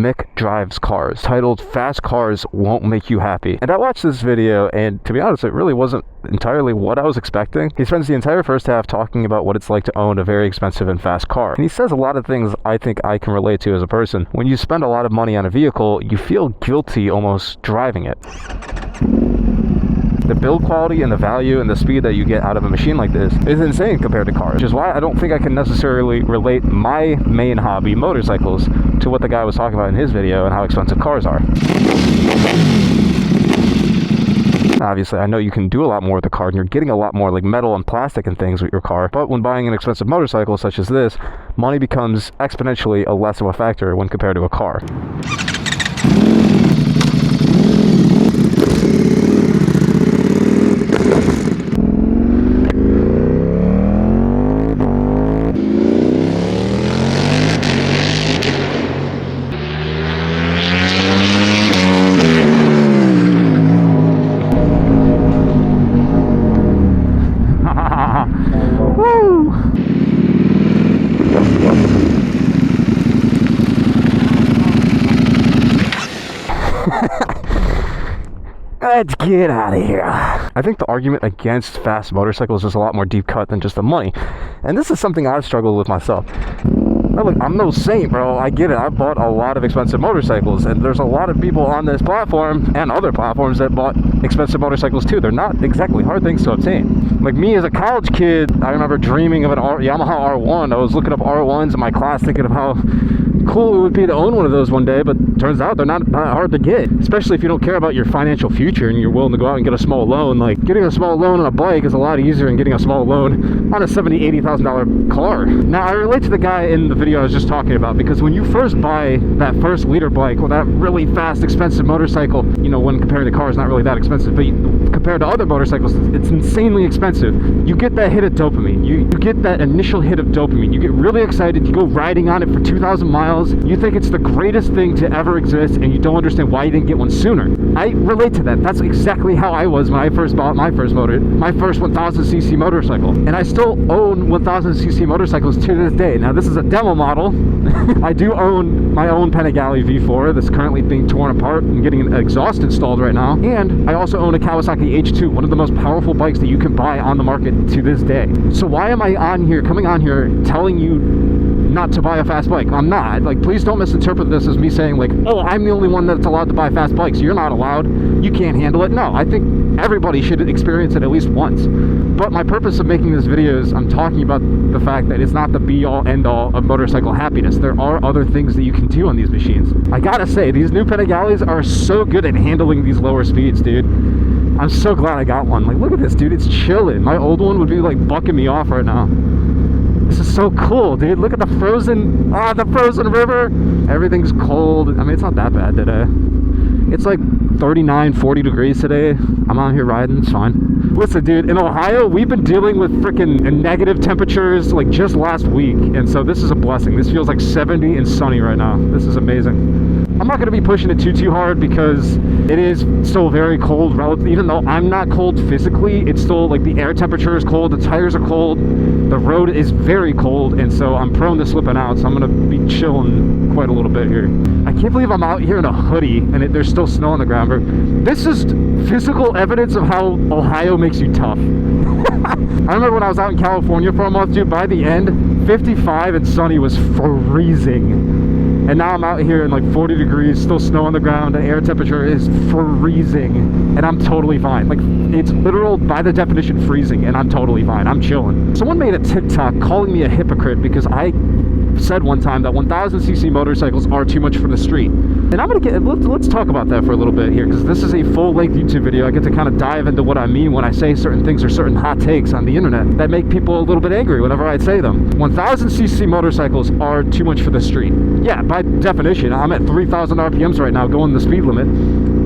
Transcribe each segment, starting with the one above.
Mick Drives Cars, titled Fast Cars Won't Make You Happy. And I watched this video, and to be honest, it really wasn't entirely what I was expecting. He spends the entire first half talking about what it's like to own a very expensive and fast car. And he says a lot of things I think I can relate to as a person. When you spend a lot of money on a vehicle, you feel guilty almost driving it. The build quality and the value and the speed that you get out of a machine like this is insane compared to cars, which is why I don't think I can necessarily relate my main hobby, motorcycles, to what the guy was talking about in his video and how expensive cars are. Obviously, I know you can do a lot more with a car, and you're getting a lot more like metal and plastic and things with your car, but when buying an expensive motorcycle such as this, money becomes exponentially a less of a factor when compared to a car. Let's get out of here. I think the argument against fast motorcycles is a lot more deep cut than just the money. And this is something I've struggled with myself. Look, I'm no saint, bro. I get it. I've bought a lot of expensive motorcycles, and there's a lot of people on this platform and other platforms that bought expensive motorcycles too. They're not exactly hard things to obtain. Like me as a college kid, I remember dreaming of an Yamaha R1. I was looking up R1s in my class thinking of how cool it would be to own one of those one day, but turns out they're not hard to get, especially if you don't care about your financial future and you're willing to go out and get a small loan. Like, getting a small loan on a bike is a lot easier than getting a small loan on a $70,000-$80,000 car. Now, I relate to the guy in the video I was just talking about, because when you first buy that first liter bike or that really fast, expensive motorcycle, you know, when comparing to cars, not really that expensive, but compared to other motorcycles, it's insanely expensive. You get that hit of dopamine. You get that initial hit of dopamine. You get really excited. You go riding on it for 2,000 miles. You think it's the greatest thing to ever exist, and you don't understand why you didn't get one sooner. I relate to that. That's exactly how I was when I first bought my first 1000cc motorcycle. And I still own 1000cc motorcycles to this day. Now, this is a demo model. I do own my own Panigale V4 that's currently being torn apart and getting an exhaust installed right now. And I also own a Kawasaki H2, one of the most powerful bikes that you can buy on the market to this day. So why am I coming on here telling you not to buy a fast bike? I'm not. Like, please don't misinterpret this as me saying like, oh, I'm the only one that's allowed to buy fast bikes. You're not allowed. You can't handle it. No, I think everybody should experience it at least once. But my purpose of making this video is I'm talking about the fact that it's not the be-all, end-all of motorcycle happiness. There are other things that you can do on these machines. I gotta say, these new Panigales are so good at handling these lower speeds, dude. I'm so glad I got one. Like, look at this, dude. It's chilling. My old one would be like bucking me off right now. This is so cool, dude. Look at the frozen river. Everything's cold. I mean, it's not that bad today. It's like 39, 40 degrees today. I'm out here riding. It's fine. Listen, dude, in Ohio, we've been dealing with freaking negative temperatures like just last week. And so this is a blessing. This feels like 70 and sunny right now. This is amazing. I'm not going to be pushing it too hard because it is still very cold. Even though I'm not cold physically, it's still like the air temperature is cold, the tires are cold, the road is very cold, and so I'm prone to slipping out. So I'm going to be chilling quite a little bit here. I can't believe I'm out here in a hoodie and there's still snow on the ground. This is physical evidence of how Ohio makes you tough. I remember when I was out in California for a month, dude, by the end, 55 and sunny was freezing. And now I'm out here in like 40 degrees, still snow on the ground, the air temperature is freezing, and I'm totally fine. Like, it's literal, by the definition, freezing, and I'm totally fine. I'm chilling. Someone made a TikTok calling me a hypocrite because I said one time that 1000cc motorcycles are too much for the street. And I'm gonna let's talk about that for a little bit here, because this is a full-length YouTube video. I get to kind of dive into what I mean when I say certain things or certain hot takes on the internet that make people a little bit angry whenever I say them. 1000cc motorcycles are too much for the street. Yeah, by definition. I'm at 3,000 RPMs right now going the speed limit.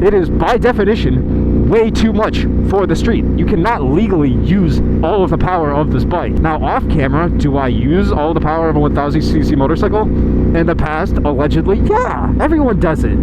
It is, by definition, way too much for the street. You cannot legally use all of the power of this bike. Now, off camera, do I use all the power of a 1000cc motorcycle? In the past, allegedly, yeah, everyone does it.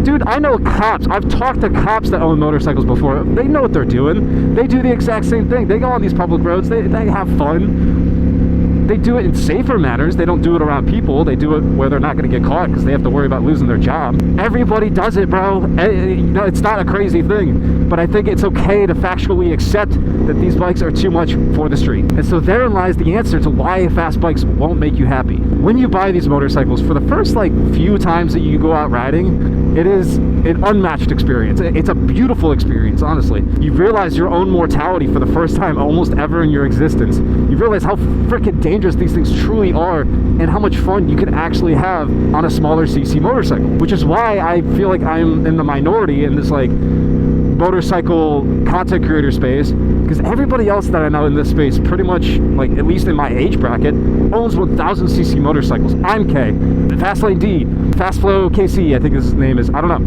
Dude, I know cops. I've talked to cops that own motorcycles before. They know what they're doing. They do the exact same thing. They go on these public roads. They have fun. they do it in safer manners. They don't do it around people. They do it where they're not going to get caught because they have to worry about losing their job. Everybody does it, bro. It's not a crazy thing, but I think it's okay to factually accept that these bikes are too much for the street. And so therein lies the answer to why fast bikes won't make you happy. When you buy these motorcycles, for the first few times that you go out riding, it is an unmatched experience. It's a beautiful experience, honestly. You realize your own mortality for the first time almost ever in your existence. You realize how freaking dangerous these things truly are and how much fun you can actually have on a smaller CC motorcycle, which is why I feel like I'm in the minority in this motorcycle content creator space, because everybody else that I know in this space pretty much, at least in my age bracket, owns 1000cc motorcycles. I'm K, Fastlane D, Fastflow KC, I think his name is, I don't know,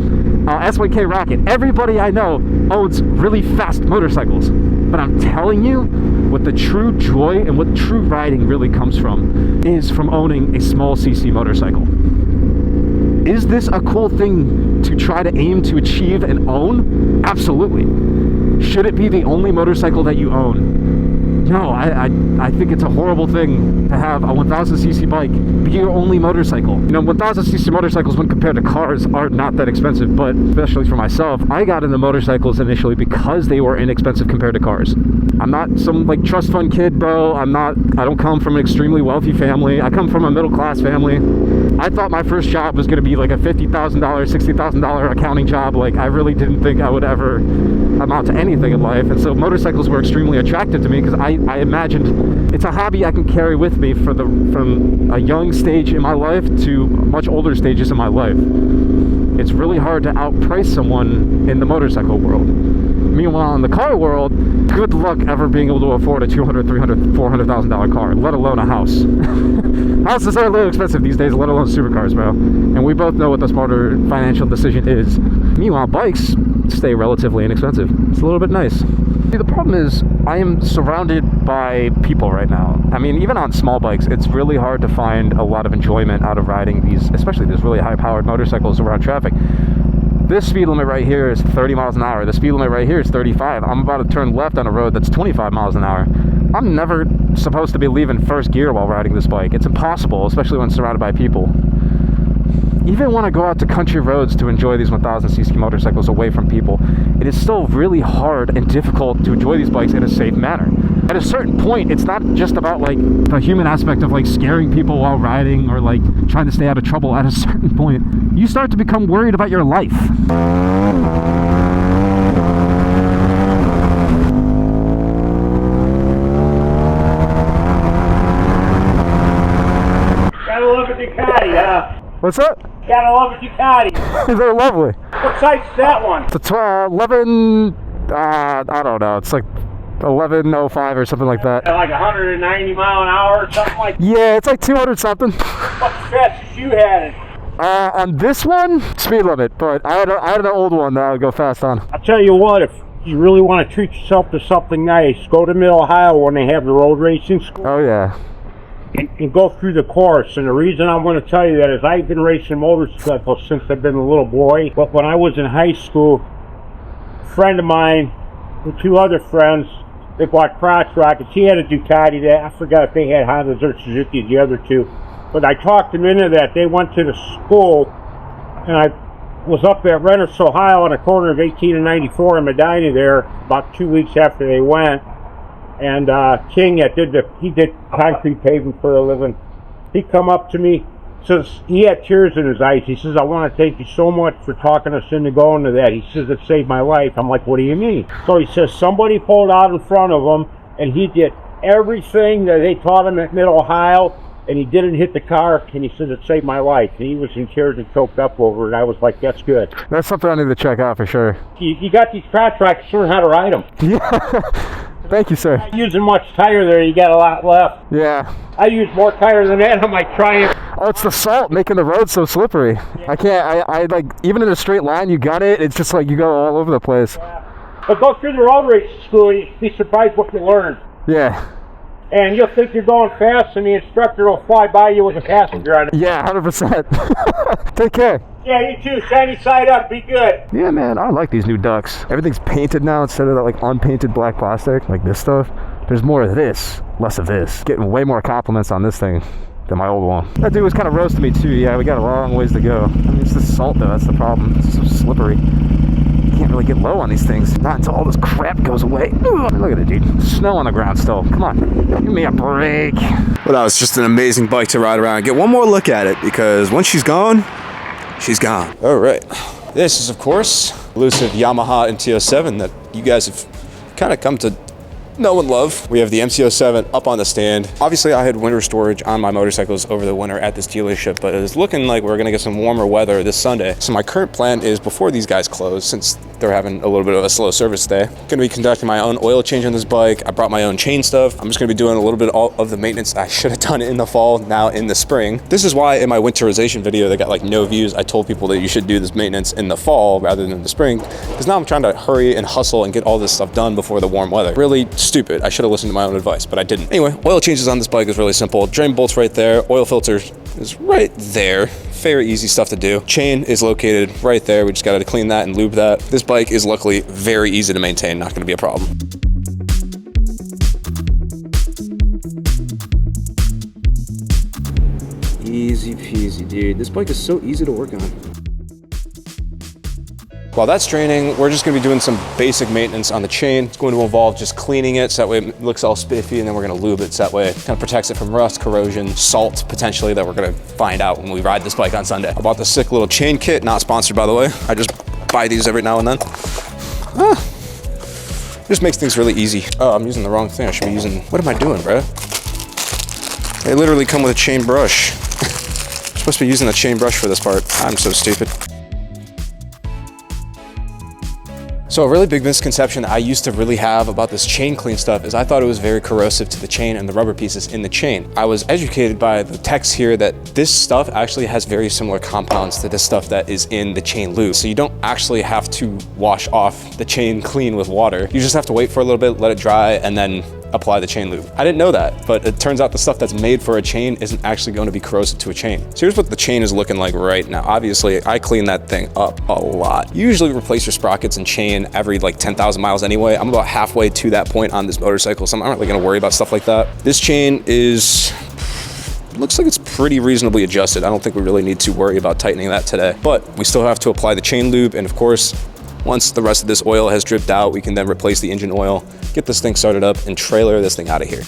S1K Rocket. Everybody I know owns really fast motorcycles, but I'm telling you, what the true joy and what true riding really comes from is from owning a small CC motorcycle. Is this a cool thing to try to aim to achieve and own? Absolutely. Should it be the only motorcycle that you own? No, I think it's a horrible thing to have a 1000cc bike be your only motorcycle. 1000cc motorcycles when compared to cars are not that expensive, but especially for myself, I got into motorcycles initially because they were inexpensive compared to cars. I'm not some trust fund kid, bro. I don't come from an extremely wealthy family. I come from a middle class family. I thought my first job was going to be a $50,000, $60,000 accounting job. I really didn't think I would ever amount to anything in life. And so motorcycles were extremely attractive to me because I imagined it's a hobby I can carry with me from a young stage in my life to much older stages in my life. It's really hard to outprice someone in the motorcycle world. Meanwhile, in the car world, good luck ever being able to afford a $200,000, $300,000, $400,000 car, let alone a house. Houses are a little expensive these days, let alone supercars, bro. And we both know what the smarter financial decision is. Meanwhile, bikes stay relatively inexpensive. It's a little bit nice. See, the problem is I am surrounded by people right now. I mean, even on small bikes, it's really hard to find a lot of enjoyment out of riding these, especially these really high-powered motorcycles around traffic. This speed limit right here is 30 miles an hour. The speed limit right here is 35. I'm about to turn left on a road that's 25 miles an hour. I'm never supposed to be leaving first gear while riding this bike. It's impossible, especially when surrounded by people. Even when I go out to country roads to enjoy these 1000cc motorcycles away from people, it is still really hard and difficult to enjoy these bikes in a safe manner. At a certain point, it's not just about the human aspect of scaring people while riding or trying to stay out of trouble. At a certain point, you start to become worried about your life. Gotta love a Ducati, huh? What's that? Gotta love a Ducati. They're lovely. What size is that one? It's 11, I don't know, it's 1105 or something like that. 190 mile an hour or something like that? Yeah, it's 200 something. What's the fastest you had it? On this one, speed limit, but I had an old one that I would go fast on. I'll tell you what, if you really want to treat yourself to something nice, go to Mid-Ohio when they have the road racing school. Oh, yeah. And go through the course. And the reason I'm going to tell you that is I've been racing motorcycles since I've been a little boy. But when I was in high school, a friend of mine and two other friends, they bought crotch rockets. He had a Ducati that I forgot if they had Hondas or Suzuki, the other two. But I talked them into that. They went to the school, and I was up at Rennes, Ohio on the corner of 18 and 94 in Medina there about 2 weeks after they went. And King, he did concrete paving for a living. He come up to me, says he had tears in his eyes. He says, "I want to thank you so much for talking us into going to that." He says, "It saved my life." I'm like, "What do you mean?" So he says, somebody pulled out in front of him, and he did everything that they taught him at Mid-Ohio, and he didn't hit the car, and he says, "It saved my life." And he was in tears and choked up over it. I was like, "That's good." That's something I need to check out for sure. You got these crotch rockets, learn how to ride them. Yeah. Thank you, sir. Not using much tire there, you got a lot left. Yeah. I use more tire than that on my Triumph. Oh, it's the salt making the road so slippery. Yeah. I can't, I even in a straight line, you got it. It's just you go all over the place. Yeah. But go through the road race school, you'd be surprised what you learn. Yeah. And you'll think you're going fast, and the instructor will fly by you with a passenger on it. Yeah, 100%. Take care. Yeah, you too. Shiny side up. Be good. Yeah, man, I like these new ducks. Everything's painted now instead of that unpainted black plastic, like this stuff. There's more of this, less of this. Getting way more compliments on this thing than my old one. That dude was kind of roasting me too. Yeah, we got a long ways to go. I mean, it's the salt though, that's the problem. It's so slippery. You can't really get low on these things. Not until all this crap goes away. Ugh. Look at it, dude. Snow on the ground still. Come on, give me a break. Well, that was just an amazing bike to ride around. Get one more look at it, because once she's gone, she's gone. All right. This is, of course, elusive Yamaha MT-07 that you guys have kind of come to know and love. We have the MT-07 up on the stand. Obviously, I had winter storage on my motorcycles over the winter at this dealership, but it's looking like we're gonna get some warmer weather this Sunday. So my current plan is, before these guys close, since they're having a little bit of a slow service day, I'm gonna be conducting my own oil change on this bike. I brought my own chain stuff. I'm just gonna be doing a little bit of the maintenance I should have done in the fall, now in the spring. This is why in my winterization video that got like no views, I told people that you should do this maintenance in the fall rather than the spring, because now I'm trying to hurry and hustle and get all this stuff done before the warm weather. Really stupid. I should have listened to my own advice, but I didn't. Anyway, oil changes on this bike is really simple. Drain bolt's right there. Oil filter is right there. Very easy stuff to do. Chain is located right there. We just got to clean that and lube that. This bike is luckily very easy to maintain. Not going to be a problem. Easy peasy, dude. This bike is so easy to work on. While that's draining, we're just gonna be doing some basic maintenance on the chain. It's going to involve just cleaning it so that way it looks all spiffy, and then we're gonna lube it so that way it kind of protects it from rust, corrosion, salt, potentially, that we're gonna find out when we ride this bike on Sunday. I bought this sick little chain kit, not sponsored by the way. I just buy these every now and then. Just makes things really easy. Oh, I'm using the wrong thing. I should be using, what am I doing, bro? They literally come with a chain brush. I'm supposed to be using a chain brush for this part. I'm so stupid. So a really big misconception that I used to really have about this chain clean stuff is I thought it was very corrosive to the chain and the rubber pieces in the chain. I was educated by the techs here that this stuff actually has very similar compounds to the stuff that is in the chain lube. So you don't actually have to wash off the chain clean with water. You just have to wait for a little bit, let it dry, and then apply the chain lube. I didn't know that, but it turns out the stuff that's made for a chain isn't actually going to be corrosive to a chain. So here's what the chain is looking like right now. Obviously, I clean that thing up a lot. You usually replace your sprockets and chain every like 10,000 miles anyway. I'm about halfway to that point on this motorcycle, so I'm not really gonna worry about stuff like that. This chain looks like it's pretty reasonably adjusted. I don't think we really need to worry about tightening that today, but we still have to apply the chain lube, and of course, once the rest of this oil has dripped out, we can then replace the engine oil, get this thing started up, and trailer this thing out of here.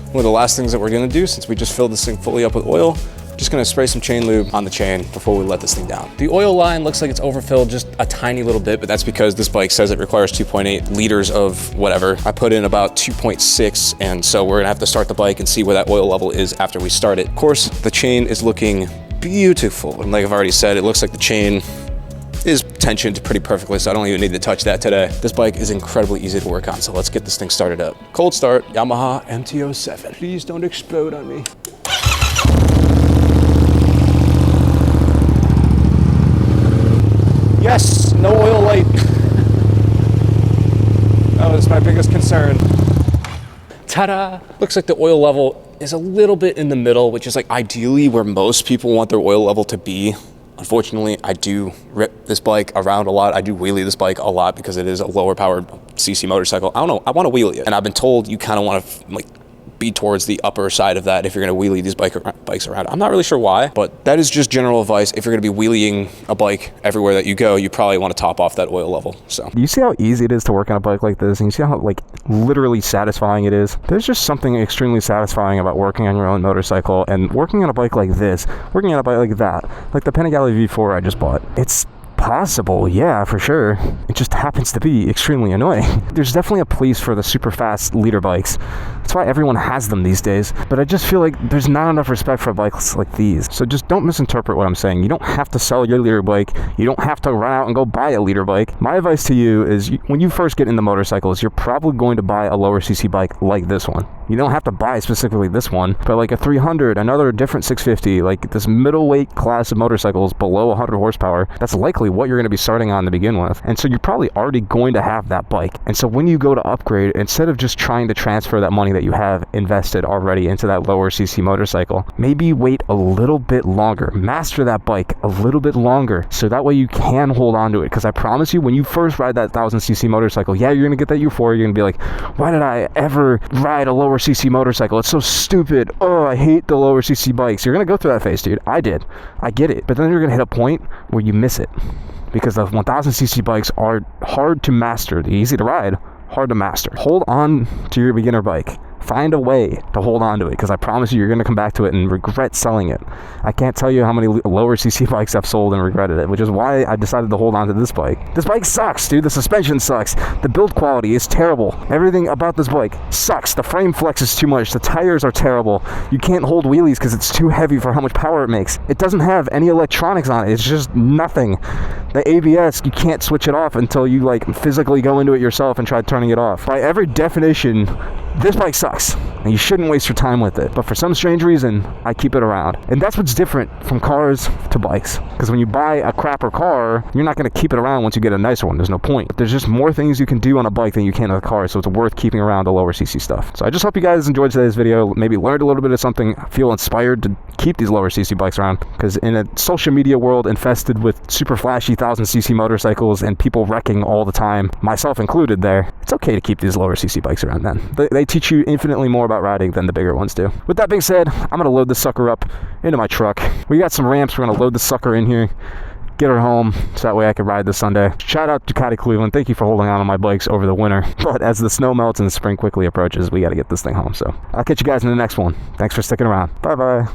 One of the last things that we're gonna do, since we just filled this thing fully up with oil, just gonna spray some chain lube on the chain before we let this thing down. The oil line looks like it's overfilled just a tiny little bit, but that's because this bike says it requires 2.8 liters of whatever. I put in about 2.6, and so we're gonna have to start the bike and see where that oil level is after we start it. Of course, the chain is looking beautiful, and like I've already said, it looks like the chain is tensioned pretty perfectly, so I don't even need to touch that today. This bike is incredibly easy to work on, so let's get this thing started up. Cold start, Yamaha MT-07. Please don't explode on me. Yes, no oil light. That was my biggest concern. Ta-da! Looks like the oil level is a little bit in the middle, which is like ideally where most people want their oil level to be. Unfortunately, I do rip this bike around a lot. I do wheelie this bike a lot because it is a lower powered CC motorcycle. I don't know, I want to wheelie it. And I've been told you kind of want to like be towards the upper side of that if you're going to wheelie these bikes around. I'm not really sure why, but that is just general advice. If you're going to be wheeling a bike everywhere that you go, you probably want to top off that oil level. So do you see how easy it is to work on a bike like this? And you see how like literally satisfying it is? There's just something extremely satisfying about working on your own motorcycle and working on a bike like this, working on a bike like that, like the Panigale V4 I just bought. It's possible, yeah, for sure. It just happens to be extremely annoying. There's definitely a place for the super fast leader bikes. That's why everyone has them these days. But I just feel like there's not enough respect for bikes like these. So just don't misinterpret what I'm saying. You don't have to sell your leader bike. You don't have to run out and go buy a leader bike. My advice to you is when you first get into motorcycles, you're probably going to buy a lower CC bike like this one. You don't have to buy specifically this one, but like a 300, another different 650, like this middleweight class of motorcycles below 100 horsepower, that's likely what you're going to be starting on to begin with. And so you're probably already going to have that bike. And so when you go to upgrade, instead of just trying to transfer that money everything that you have invested already into that lower cc motorcycle, maybe wait a little bit longer, master that bike a little bit longer, so that way you can hold on to it. Because I promise you, when you first ride that 1000cc motorcycle, yeah, you're gonna get that euphoria, you're gonna be like, why did I ever ride a lower cc motorcycle? It's so stupid. Oh, I hate the lower cc bikes. You're gonna go through that phase, dude. I did. I get it. But then you're gonna hit a point where you miss it, because the 1000cc bikes are hard to master. They're easy to ride, hard to master. Hold on to your beginner bike. Find a way to hold on to it, because I promise you, you're going to come back to it and regret selling it. I can't tell you how many lower cc bikes I've sold and regretted it, which is why I decided to hold on to this bike. This bike sucks, dude. The suspension sucks. The build quality is terrible. Everything about this bike sucks. The frame flexes too much. The tires are terrible. You can't hold wheelies because it's too heavy for how much power it makes. It doesn't have any electronics on it. It's just nothing. The ABS, you can't switch it off until you like physically go into it yourself and try turning it off. By every definition, this bike sucks, and you shouldn't waste your time with it. But for some strange reason, I keep it around. And that's what's different from cars to bikes. Because when you buy a crapper car, you're not going to keep it around once you get a nicer one. There's no point. There's just more things you can do on a bike than you can on a car, so it's worth keeping around the lower cc stuff. So I just hope you guys enjoyed today's video, maybe learned a little bit of something, feel inspired to keep these lower cc bikes around. Because in a social media world infested with super flashy 1000cc motorcycles and people wrecking all the time, myself included there, it's okay to keep these lower cc bikes around, man. They teach you infinitely more about riding than the bigger ones do. With that being said, I'm going to load this sucker up into my truck. We got some ramps. We're going to load this sucker in here, get her home, so that way I can ride this Sunday. Shout out to Ducati Cleveland. Thank you for holding on to my bikes over the winter. But as the snow melts and the spring quickly approaches, we got to get this thing home. So I'll catch you guys in the next one. Thanks for sticking around. Bye-bye.